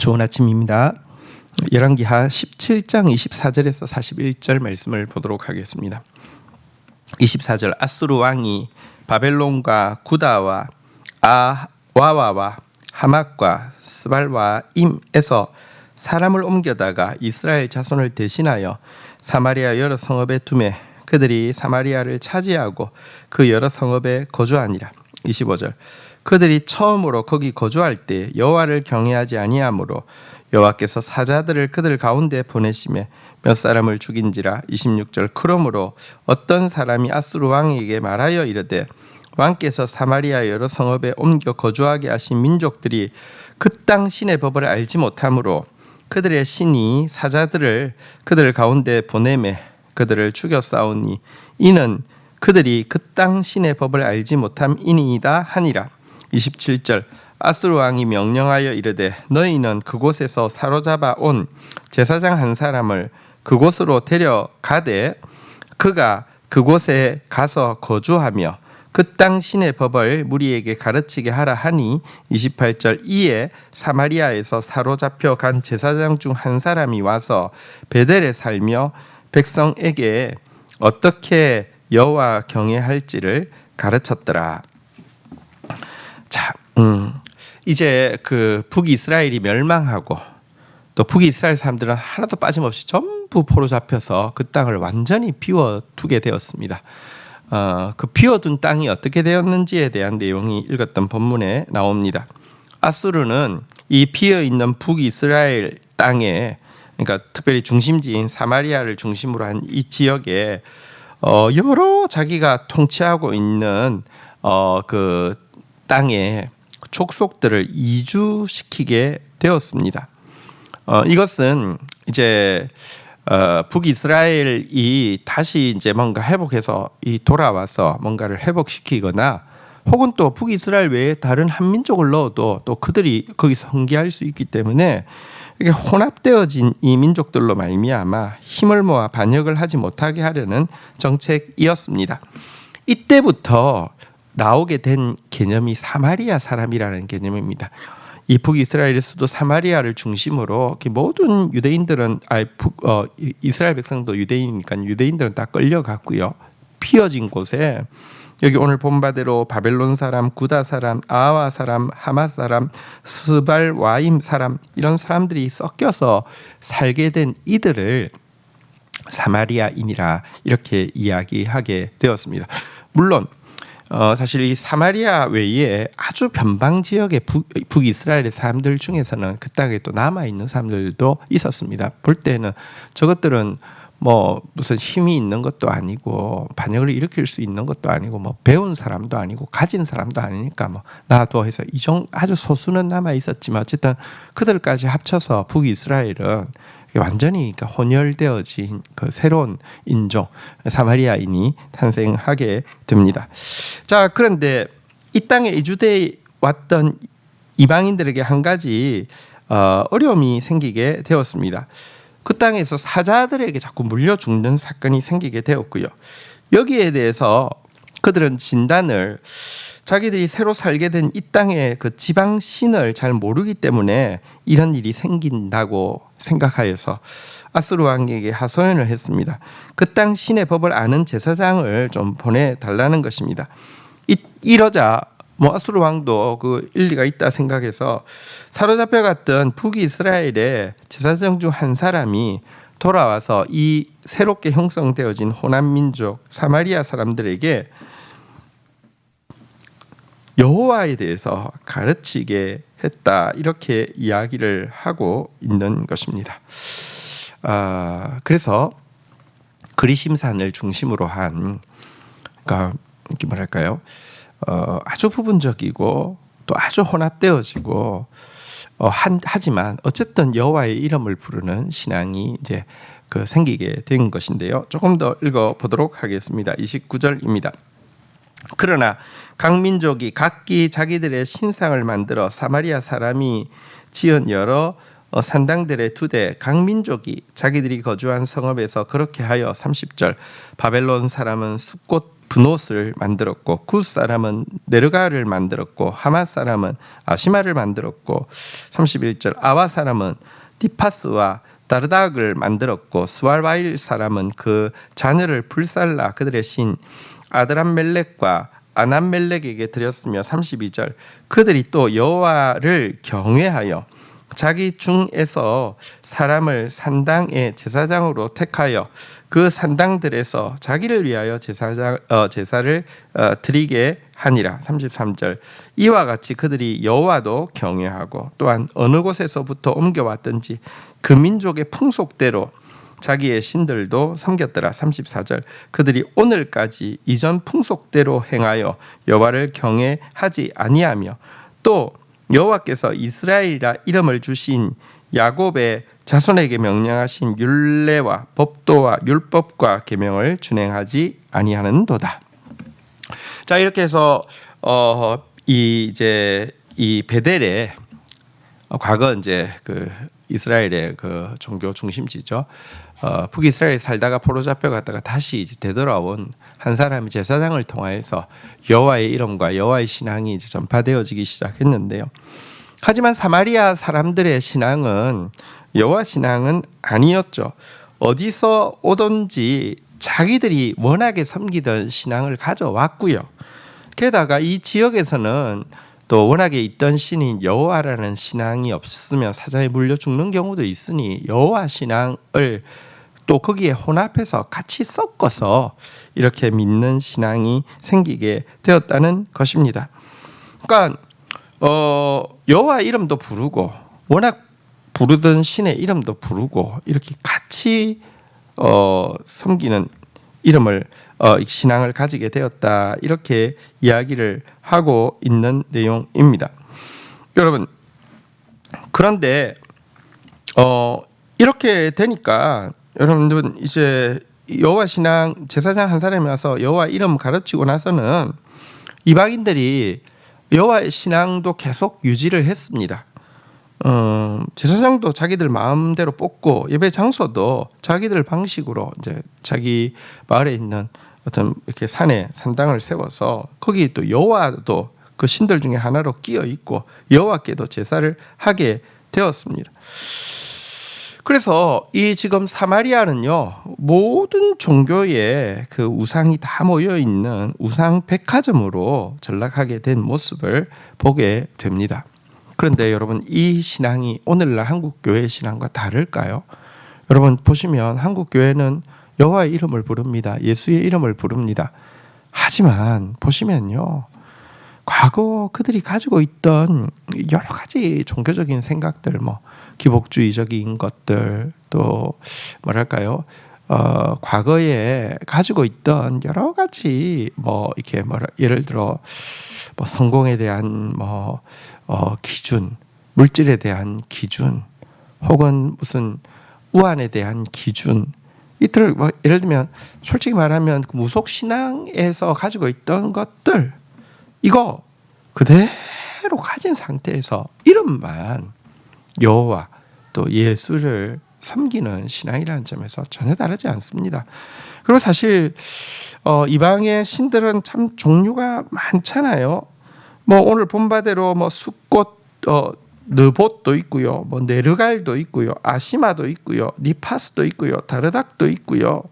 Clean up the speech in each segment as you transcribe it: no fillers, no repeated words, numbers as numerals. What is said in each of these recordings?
좋은 아침입니다. 열왕기하 17장 24절에서 41절 말씀을 보도록 하겠습니다. 24절 아수르 왕이 바벨론과 구다와 아와와와 하맛과 스발와임에서 사람을 옮겨다가 이스라엘 자손을 대신하여 사마리아 여러 성읍에 두매 그들이 사마리아를 차지하고 그 여러 성읍에 거주하니라. 25절 그들이 처음으로 거기 거주할 때 여호와를 경외하지 아니하므로 여호와께서 사자들을 그들 가운데 보내시매 몇 사람을 죽인지라. 26절 그러므로 어떤 사람이 아수르 왕에게 말하여 이르되 왕께서 사마리아 여러 성읍에 옮겨 거주하게 하신 민족들이 그 땅 신의 법을 알지 못하므로 그들의 신이 사자들을 그들 가운데 보내매 그들을 죽여 싸우니 이는 그들이 그 땅 신의 법을 알지 못함이니이다 하니라. 27절 아수르 왕이 명령하여 이르되 너희는 그곳에서 사로잡아 온 제사장 한 사람을 그곳으로 데려가되 그가 그곳에 가서 거주하며 그 땅 신의 법을 무리에게 가르치게 하라 하니. 28절 이에 사마리아에서 사로잡혀 간 제사장 중 한 사람이 와서 베델에 살며 백성에게 어떻게 여호와 경외할지를 가르쳤더라. 자, 이제 그 북이스라엘이 멸망하고 또 북이스라엘 사람들은 하나도 빠짐없이 전부 포로 잡혀서 그 땅을 완전히 비워두게 되었습니다. 그 비워둔 땅이 어떻게 되었는지에 대한 내용이 읽었던 본문에 나옵니다. 아수르는 이 비어있는 북이스라엘 땅에, 그러니까 특별히 중심지인 사마리아를 중심으로 한 이 지역에 여러 자기가 통치하고 있는 그 땅에 족속들을 이주시키게 되었습니다. 이것은 이제 북이스라엘이 다시 이제 뭔가 회복해서 돌아와서 뭔가를 회복시키거나 혹은 또 북이스라엘 외에 다른 한민족을 넣어도 또 그들이 거기서 흥기할 수 있기 때문에 이게 혼합되어진 이 민족들로 말미암아 힘을 모아 반역을 하지 못하게 하려는 정책이었습니다. 이때부터 나오게 된 개념이 사마리아 사람이라는 개념입니다. 이 북이스라엘에서도 사마리아를 중심으로 모든 유대인들은 이스라엘 백성도 유대인이니까 유대인들은 다 끌려갔고요. 피어진 곳에 여기 오늘 본 바대로 바벨론 사람, 구다 사람, 아와 사람, 하맛 사람, 스발와임 사람 이런 사람들이 섞여서 살게 된 이들을 사마리아인이라 이렇게 이야기하게 되었습니다. 물론 사실 이 사마리아 외에 아주 변방 지역의 북이스라엘의 사람들 중에서는 그 땅에 또 남아있는 사람들도 있었습니다. 볼 때는 저것들은 뭐 무슨 힘이 있는 것도 아니고 반역을 일으킬 수 있는 것도 아니고 뭐 배운 사람도 아니고 가진 사람도 아니니까 뭐 놔둬 해서 아주 소수는 남아 있었지만 어쨌든 그들까지 합쳐서 북이스라엘은 완전히 혼혈되어진 그 새로운 인종 사마리아인이 탄생하게 됩니다. 자, 그런데 이 땅에 이주돼 왔던 이방인들에게 한 가지 어려움이 생기게 되었습니다. 그 땅에서 사자들에게 자꾸 물려 죽는 사건이 생기게 되었고요. 여기에 대해서 그들은 진단을 자기들이 새로 살게 된 이 땅의 그 지방 신을 잘 모르기 때문에 이런 일이 생긴다고 생각하여서 아수르 왕에게 하소연을 했습니다. 그 땅 신의 법을 아는 제사장을 좀 보내달라는 것입니다. 이러자 아수르 왕도 그 일리가 있다 생각해서 사로잡혀갔던 북이스라엘의 제사장 중 한 사람이 돌아와서 이 새롭게 형성되어진 호남민족 사마리아 사람들에게 여호와에 대해서 가르치게 했다 이렇게 이야기를 하고 있는 것입니다. 그래서 그리심산을 중심으로 한 그러니까 뭐랄까요? 아주 부분적이고 또 아주 혼합되어지고 하지만 어쨌든 여호와의 이름을 부르는 신앙이 이제 생기게 된 것인데요. 조금 더 읽어보도록 하겠습니다. 29절입니다. 그러나 각 민족이 각기 자기들의 신상을 만들어 사마리아 사람이 지은 여러 산당들의 두대 각 민족이 자기들이 거주한 성읍에서 그렇게 하여 30절 바벨론 사람은 숲꽃 브노스를 만들었고, 굿 사람은 네르가를 만들었고, 하마 사람은 아시마를 만들었고, 31절 아와 사람은 디파스와 다르닥을 만들었고, 스왈바일 사람은 그 자녀를 불살라 그들의 신 아드람멜렉과 아남멜렉에게 드렸으며, 32절 그들이 또 여호와를 경외하여 자기 중에서 사람을 산당의 제사장으로 택하여 그 산당들에서 자기를 위하여 제사를 드리게 하니라. 33절 이와 같이 그들이 여호와도 경외하고 또한 어느 곳에서부터 옮겨왔든지 그 민족의 풍속대로 자기의 신들도 섬겼더라. 34절 그들이 오늘까지 이전 풍속대로 행하여 여호와를 경외하지 아니하며 또 여호와께서 이스라엘이라 이름을 주신 야곱의 자손에게 명령하신 율례와 법도와 율법과 계명을 준행하지 아니하는도다. 자, 이렇게 해서 이 베델에 과거 이제 그 이스라엘의 그 종교 중심지죠. 북이스라엘에 살다가 포로 잡혀갔다가 다시 이제 되돌아온 한 사람이 제사장을 통하여서 여호와의 이름과 여호와의 신앙이 이제 전파되어지기 시작했는데요. 하지만 사마리아 사람들의 신앙은 여호와 신앙은 아니었죠. 어디서 오든지 자기들이 워낙에 섬기던 신앙을 가져왔고요. 게다가 이 지역에서는 또 워낙에 있던 신인 여호와라는 신앙이 없으면 사자에 물려 죽는 경우도 있으니 여호와 신앙을 또 거기에 혼합해서 같이 섞어서 이렇게 믿는 신앙이 생기게 되었다는 것입니다. 그러니까 여호와 이름도 부르고 워낙 부르던 신의 이름도 부르고 이렇게 같이 섬기는 이름을 신앙을 가지게 되었다, 이렇게 이야기를 하고 있는 내용입니다. 여러분, 그런데 이렇게 되니까 여러분들 이제 여호와 신앙 제사장 한 사람이 와서 여호와 이름 가르치고 나서는 이방인들이 여호와의 신앙도 계속 유지를 했습니다. 제사장도 자기들 마음대로 뽑고 예배 장소도 자기들 방식으로 이제 자기 마을에 있는 어떤 이렇게 산당을 세워서 거기 또 여호와도 그 신들 중에 하나로 끼어 있고 여호와께도 제사를 하게 되었습니다. 그래서 이 지금 사마리아는요, 모든 종교의 그 우상이 다 모여 있는 우상 백화점으로 전락하게 된 모습을 보게 됩니다. 그런데 여러분, 이 신앙이 오늘날 한국 교회 신앙과 다를까요? 여러분 보시면 한국 교회는 여호와의 이름을 부릅니다. 예수의 이름을 부릅니다. 하지만 보시면요, 과거 그들이 가지고 있던 여러 가지 종교적인 생각들, 기복주의적인 것들, 또 뭐랄까요, 과거에 가지고 있던 여러 가지 이렇게 예를 들어 성공에 대한 기준, 물질에 대한 기준, 혹은 무슨 우환에 대한 기준, 이들 예를 들면 솔직히 말하면 무속 신앙에서 가지고 있던 것들, 이거 그대로 가진 상태에서 이름만 여호와 또 예수를 섬기는 신앙이라는 점에서 전혀 다르지 않습니다. 그리고 사실 이방의 신들은 참 종류가 많잖아요. 오늘 본 바대로 숫꽃, 느봇도 있고요, 네르갈도 있고요, 아시마도 있고요, 니파스도 있고요, 다르닥도 있고요,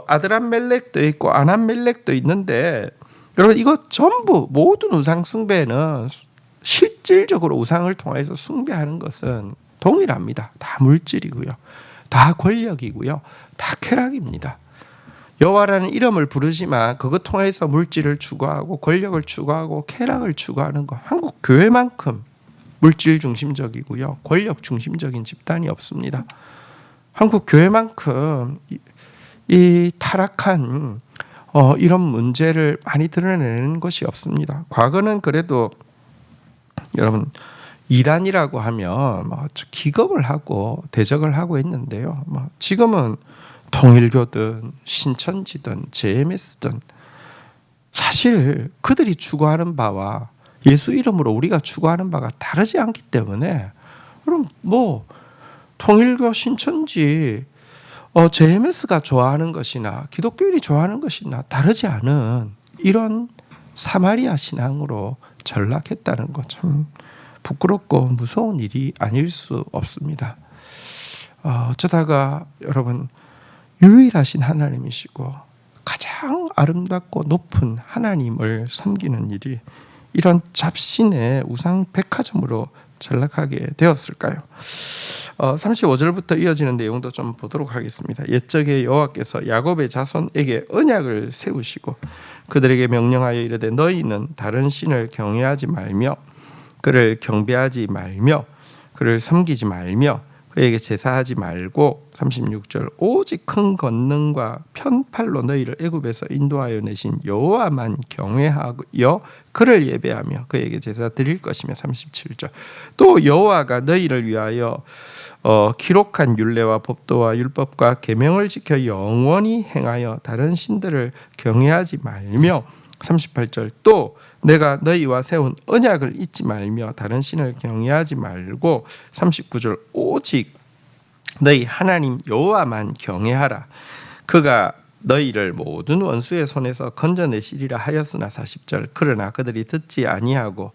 아드람멜렉도 있고 아남멜렉도 있는데, 여러분 이거 전부 모든 우상 숭배는 실질적으로 우상을 통해서 숭배하는 것은 동일합니다. 다 물질이고요, 다 권력이고요, 다 쾌락입니다. 여호와라는 이름을 부르지만 그것 통해서 물질을 추구하고 권력을 추구하고 쾌락을 추구하는 것, 한국 교회만큼 물질 중심적이고요, 권력 중심적인 집단이 없습니다. 한국 교회만큼 이 타락한 이런 문제를 많이 드러내는 것이 없습니다. 과거는 그래도 여러분 이단이라고 하면 기겁을 하고 대적을 하고 했는데요, 지금은 통일교든 신천지든 JMS든 사실 그들이 추구하는 바와 예수 이름으로 우리가 추구하는 바가 다르지 않기 때문에, 그럼 통일교, 신천지, JMS가 좋아하는 것이나 기독교인이 좋아하는 것이나 다르지 않은 이런 사마리아 신앙으로 전락했다는 것, 참 부끄럽고 무서운 일이 아닐 수 없습니다. 어쩌다가 여러분 유일하신 하나님이시고 가장 아름답고 높은 하나님을 섬기는 일이 이런 잡신의 우상 백화점으로 전락하게 되었을까요? 35절부터 이어지는 내용도 좀 보도록 하겠습니다. 옛적에 여호와께서 야곱의 자손에게 언약을 세우시고 그들에게 명령하여 이르되 너희는 다른 신을 경외하지 말며 그를 경배하지 말며 그를 섬기지 말며 그에게 제사하지 말고 36절 오직 큰 권능과 편팔로 너희를 애굽에서 인도하여 내신 여호와만 경외하여 그를 예배하며 그에게 제사 드릴 것이며 37절 또 여호와가 너희를 위하여 기록한 율례와 법도와 율법과 계명을 지켜 영원히 행하여 다른 신들을 경외하지 말며 38절 또 내가 너희와 세운 언약을 잊지 말며 다른 신을 경외하지 말고 39절 오직 너희 하나님 여호와만 경외하라 그가 너희를 모든 원수의 손에서 건져내시리라 하였으나 40절 그러나 그들이 듣지 아니하고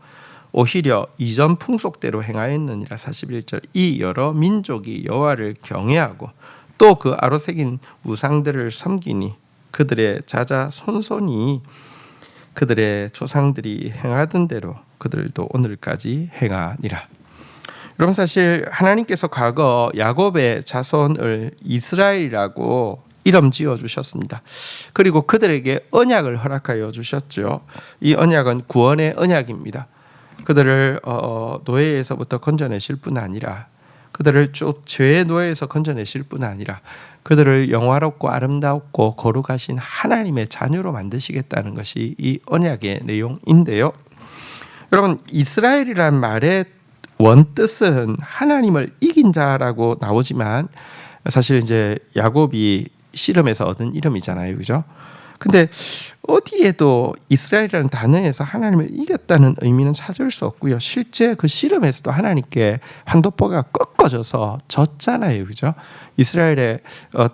오히려 이전 풍속대로 행하였느니라 41절 이 여러 민족이 여호와를 경외하고 또 그 아로새긴 우상들을 섬기니 그들의 자자 손손이 그들의 조상들이 행하던 대로 그들도 오늘까지 행하니라. 여러분 사실 하나님께서 과거 야곱의 자손을 이스라엘이라고 이름 지어 주셨습니다. 그리고 그들에게 언약을 허락하여 주셨죠. 이 언약은 구원의 언약입니다. 그들을 노예에서부터 건져내실 뿐 아니라 그들을 쭉 죄의 노예에서 건져내실 뿐 아니라 그들을 영화롭고 아름답고 거룩하신 하나님의 자녀로 만드시겠다는 것이 이 언약의 내용인데요. 여러분 이스라엘이란 말의 원뜻은 하나님을 이긴 자라고 나오지만 사실 이제 야곱이 씨름에서 얻은 이름이잖아요, 그죠? 근데 어디에도 이스라엘이라는 단어에서 하나님을 이겼다는 의미는 찾을 수 없고요. 실제 그 씨름에서도 하나님께 황도포가 꺾어져서 졌잖아요, 그죠? 이스라엘의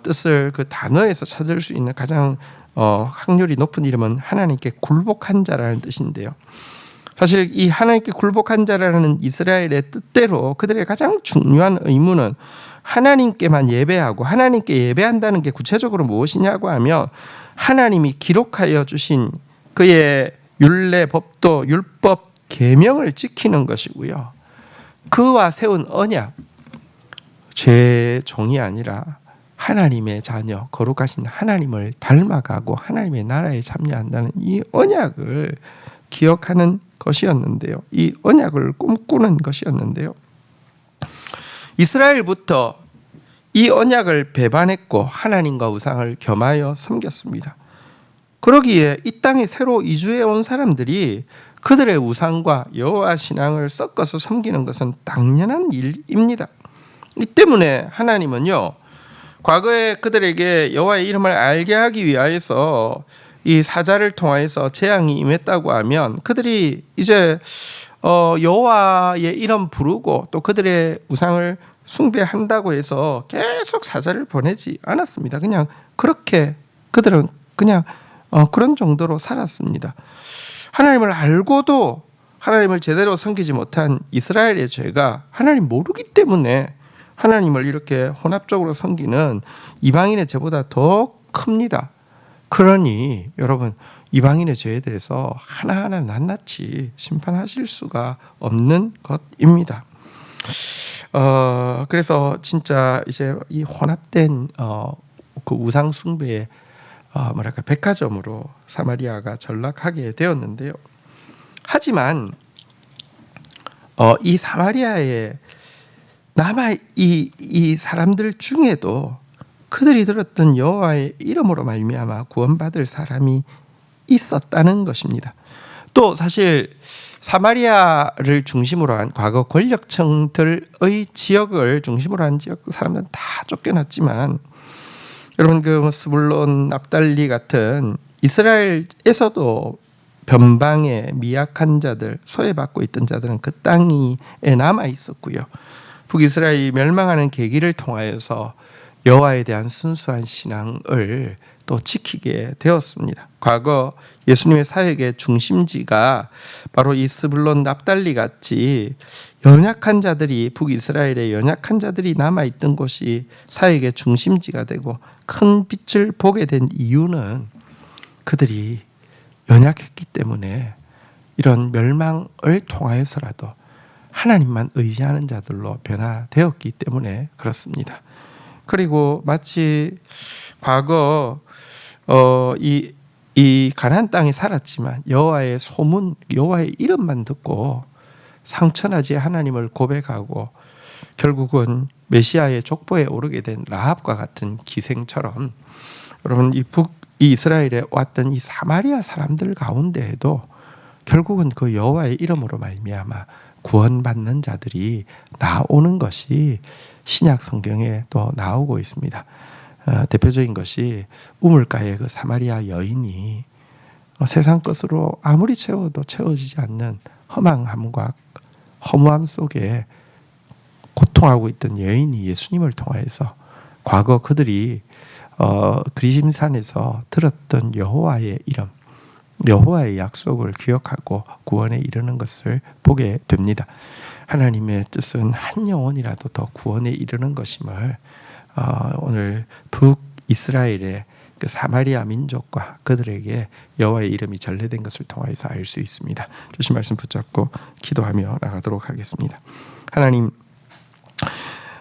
뜻을 그 단어에서 찾을 수 있는 가장 확률이 높은 이름은 하나님께 굴복한 자라는 뜻인데요. 사실 이 하나님께 굴복한 자라는 이스라엘의 뜻대로 그들의 가장 중요한 의무는 하나님께만 예배하고 하나님께 예배한다는 게 구체적으로 무엇이냐고 하면 하나님이 기록하여 주신 그의 율례, 법도, 율법, 계명을 지키는 것이고요. 그와 세운 언약, 죄의 종이 아니라 하나님의 자녀, 거룩하신 하나님을 닮아가고 하나님의 나라에 참여한다는 이 언약을 기억하는 것이었는데요. 이 언약을 꿈꾸는 것이었는데요. 이스라엘부터 이 언약을 배반했고 하나님과 우상을 겸하여 섬겼습니다. 그러기에 이 땅에 새로 이주해 온 사람들이 그들의 우상과 여호와 신앙을 섞어서 섬기는 것은 당연한 일입니다. 이 때문에 하나님은요, 과거에 그들에게 여호와의 이름을 알게 하기 위하여서 이 사자를 통하여서 재앙이 임했다고 하면 그들이 이제 여호와의 이름 부르고 또 그들의 우상을 숭배한다고 해서 계속 사자를 보내지 않았습니다. 그냥 그렇게 그들은 그냥 그런 정도로 살았습니다. 하나님을 알고도 하나님을 제대로 섬기지 못한 이스라엘의 죄가 하나님 모르기 때문에 하나님을 이렇게 혼합적으로 섬기는 이방인의 죄보다 더 큽니다. 그러니 여러분 이방인의 죄에 대해서 하나하나 낱낱이 심판하실 수가 없는 것입니다. 그래서 진짜 이제 이 혼합된 그 우상 숭배의 백화점으로 사마리아가 전락하게 되었는데요. 하지만 이 사마리아에 남아 이 사람들 중에도 그들이 들었던 여호와의 이름으로 말미암아 구원받을 사람이 있었다는 것입니다. 또 사실 사마리아를 중심으로 한 과거 권력층들의 지역을 중심으로 한 지역 사람들은 다 쫓겨났지만 여러분 그 스불론, 납달리 같은 이스라엘에서도 변방의 미약한 자들, 소외받고 있던 자들은 그 땅에 남아 있었고요. 북이스라엘이 멸망하는 계기를 통하여서 여호와에 대한 순수한 신앙을 또 지키게 되었습니다. 과거 예수님의 사역의 중심지가 바로 이 스불론 납달리 같이 연약한 자들이, 북이스라엘의 연약한 자들이 남아있던 곳이 사역의 중심지가 되고 큰 빛을 보게 된 이유는 그들이 연약했기 때문에 이런 멸망을 통하여서라도 하나님만 의지하는 자들로 변화되었기 때문에 그렇습니다. 그리고 마치 과거 이 가나안 땅에 살았지만 여호와의 소문, 여호와의 이름만 듣고 상처나지 하나님을 고백하고 결국은 메시아의 족보에 오르게 된 라합과 같은 기생처럼, 여러분 이 이스라엘에 왔던 이 사마리아 사람들 가운데에도 결국은 그 여호와의 이름으로 말미암아 구원받는 자들이 나오는 것이 신약 성경에 또 나오고 있습니다. 대표적인 것이 우물가의 그 사마리아 여인이 세상 것으로 아무리 채워도 채워지지 않는 허망함과 허무함 속에 고통하고 있던 여인이 예수님을 통하여서 과거 그들이 그리심산에서 들었던 여호와의 이름, 여호와의 약속을 기억하고 구원에 이르는 것을 보게 됩니다. 하나님의 뜻은 한 영혼이라도 더 구원에 이르는 것임을 오늘 북이스라엘의 그 사마리아 민족과 그들에게 여호와의 이름이 전래된 것을 통해서 알 수 있습니다. 주신 말씀 붙잡고 기도하며 나가도록 하겠습니다. 하나님,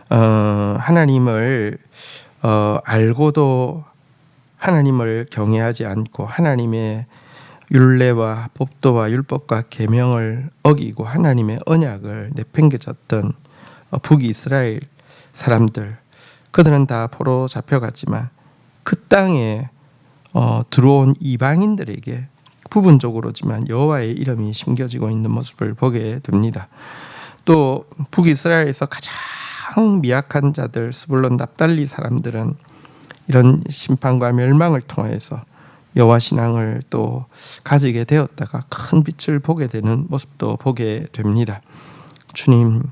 하나님을 알고도 하나님을 경외하지 않고 하나님의 율례와 법도와 율법과 계명을 어기고 하나님의 언약을 내팽개쳤던 북이스라엘 사람들, 그들은 다 포로 잡혀갔지만 그 땅에 들어온 이방인들에게 부분적으로지만 여호와의 이름이 심겨지고 있는 모습을 보게 됩니다. 또 북이스라엘에서 가장 미약한 자들, 스불론 납달리 사람들은 이런 심판과 멸망을 통해서 여호와 신앙을 또 가지게 되었다가 큰 빛을 보게 되는 모습도 보게 됩니다. 주님,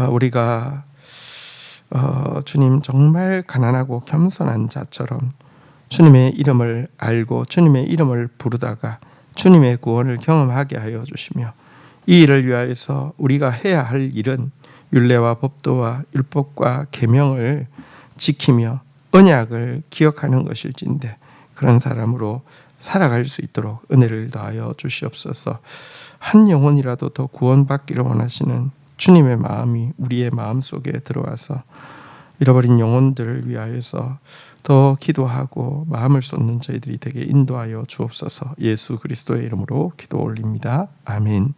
우리가 주님 정말 가난하고 겸손한 자처럼 주님의 이름을 알고 주님의 이름을 부르다가 주님의 구원을 경험하게 하여 주시며, 이 일을 위하여서 우리가 해야 할 일은 율례와 법도와 율법과 계명을 지키며 언약을 기억하는 것일진데 그런 사람으로 살아갈 수 있도록 은혜를 더하여 주시옵소서. 한 영혼이라도 더 구원받기를 원하시는 주님의 마음이 우리의 마음속에 들어와서 잃어버린 영혼들을 위하여서 더 기도하고 마음을 쏟는 저희들이 되게 인도하여 주옵소서. 예수 그리스도의 이름으로 기도 올립니다. 아멘.